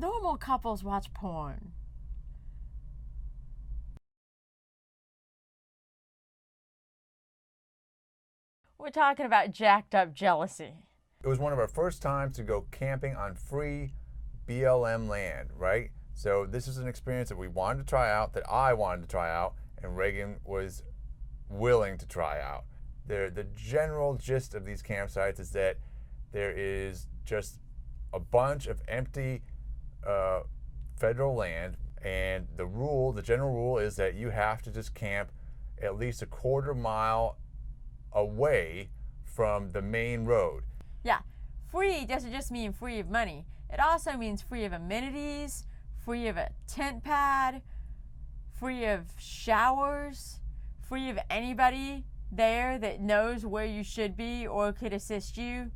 Normal couples watch porn. We're talking about jacked up jealousy. It was one of our first times to go camping on free BLM land, right? So this is an experience that we wanted to try out, that I wanted to try out, and Reagan was willing to try out. The general gist of these campsites is that there is just a bunch of empty federal land, and the general rule is that you have to just camp at least a quarter mile away from the main road. Yeah, free doesn't just mean free of money. It also means free of amenities, free of a tent pad, free of showers, free of anybody there that knows where you should be or could assist you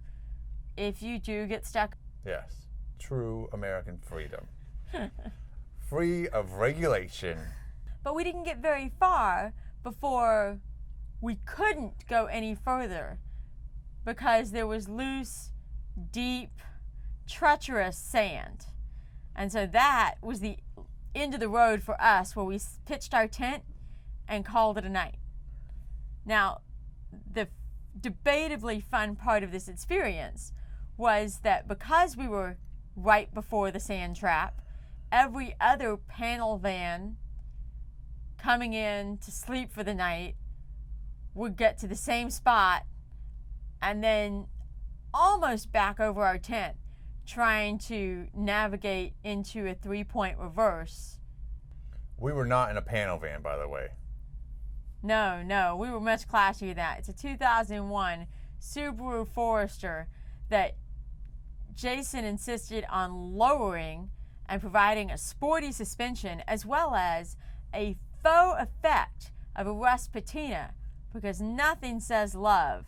if you do get stuck. Yes, true American freedom. Free of regulation. But we didn't get very far before we couldn't go any further because there was loose, deep, treacherous sand. And so that was the end of the road for us, where we pitched our tent and called it a night. Now, the debatably fun part of this experience was that because we were right before the sand trap, every other panel van coming in to sleep for the night would get to the same spot and then almost back over our tent, trying to navigate into a 3-point reverse. We were not in a panel van, by the way. No, we were much classier than that. It's a 2001 Subaru Forester that Jason insisted on lowering and providing a sporty suspension as well as a faux effect of a rust patina, because nothing says love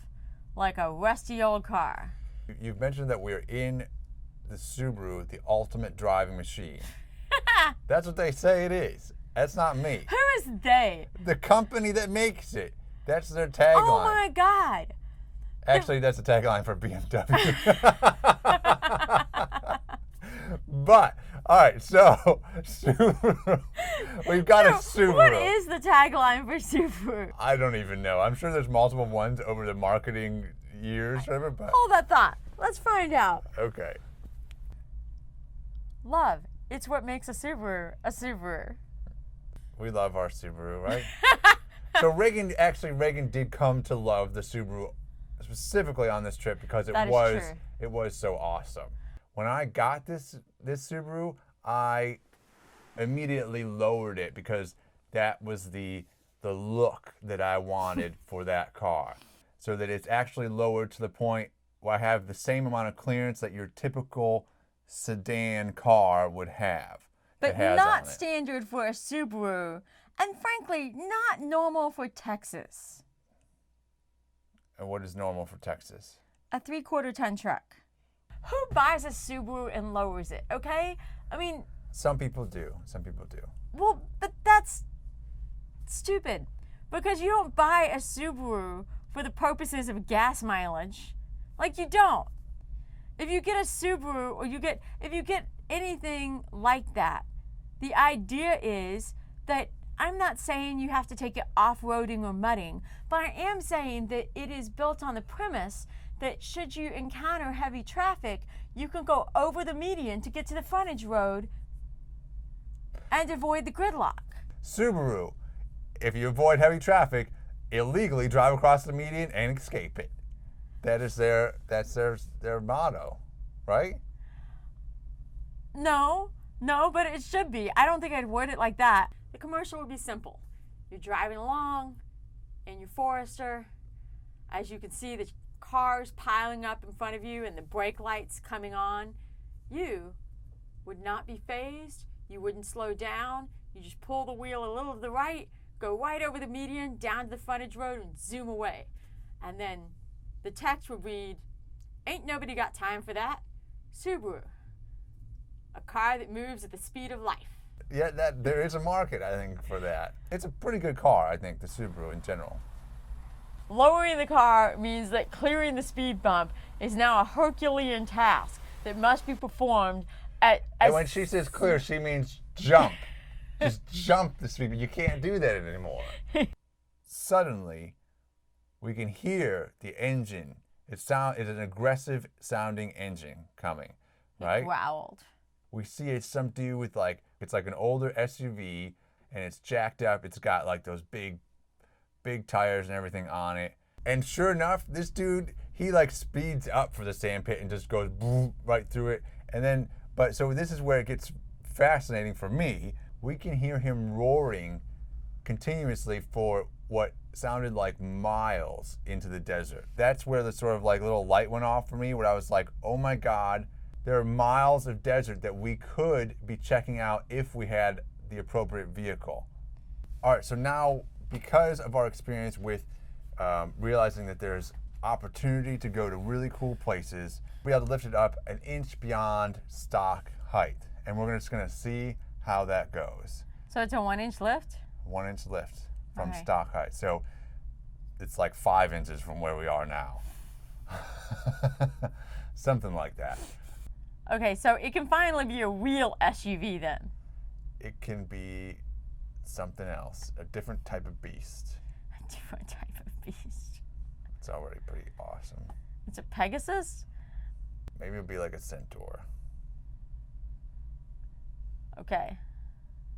like a rusty old car. You've mentioned that we're in the Subaru, the ultimate driving machine. That's what they say it is. That's not me. Who is they? The company that makes it. That's their tagline. Oh my God. Actually, that's the tagline for BMW. But, all right, so Subaru. We've got a Subaru. What is the tagline for Subaru? I don't even know. I'm sure there's multiple ones over the marketing years, whatever, but Hold that thought. Let's find out. okay. Love. It's what makes a Subaru a Subaru. We love our Subaru, right? So Reagan did come to love the Subaru specifically on this trip because That is true. it was so awesome. When I got this Subaru, I immediately lowered it because that was the look that I wanted for that car. So that it's actually lowered to the point where I have the same amount of clearance that your typical sedan car would have. But It has not on it. standard for a Subaru, and frankly, not normal for Texas. And what is normal for Texas? A 3/4 ton truck. Who buys a Subaru and lowers it, okay? I mean, Some people do. Some people do. well, but that's stupid. Because you don't buy a Subaru for the purposes of gas mileage. Like, you don't. If you get a Subaru or if you get anything like that, the idea is that I'm not saying you have to take it off-roading or mudding, but I am saying that it is built on the premise that should you encounter heavy traffic, you can go over the median to get to the frontage road and avoid the gridlock. Subaru, if you avoid heavy traffic, illegally drive across the median and escape it. That's their motto, right? No, but it should be. I don't think I'd word it like that. The commercial would be simple. You're driving along in your Forester. As you can see, the cars piling up in front of you and the brake lights coming on. You would not be phased. You wouldn't slow down. You just pull the wheel a little to the right, go right over the median, down to the frontage road, and zoom away. And then the text would read, "Ain't nobody got time for that. Subaru. A car that moves at the speed of life." Yeah, there is a market, I think, for that. It's a pretty good car, I think, the Subaru in general. Lowering the car means that clearing the speed bump is now a Herculean task that must be performed And when she says clear, she means jump. Just jump the speed, but you can't do that anymore. Suddenly, we can hear the engine. It's an aggressive sounding engine coming, right? It growled. We see it's some dude with it's like an older SUV, and it's jacked up. It's got like those big tires and everything on it. And sure enough, this dude, he like speeds up for the sand pit and just goes boom, right through it. And then, so this is where it gets fascinating for me. We can hear him roaring continuously for what sounded like miles into the desert. That's where the sort of like little light went off for me, where I was like, oh my God, there are miles of desert that we could be checking out if we had the appropriate vehicle. All right, so now, because of our experience with realizing that there's opportunity to go to really cool places, we have to lift it up an inch beyond stock height. And we're just gonna see how that goes. So it's a 1-inch lift? 1-inch lift from Okay. stock height. So it's like 5 inches from where we are now. Something like that. Okay, so it can finally be a real SUV then. It can be something else, a different type of beast. A different type of beast. It's already pretty awesome. It's a Pegasus? Maybe it'll be like a Centaur. Okay.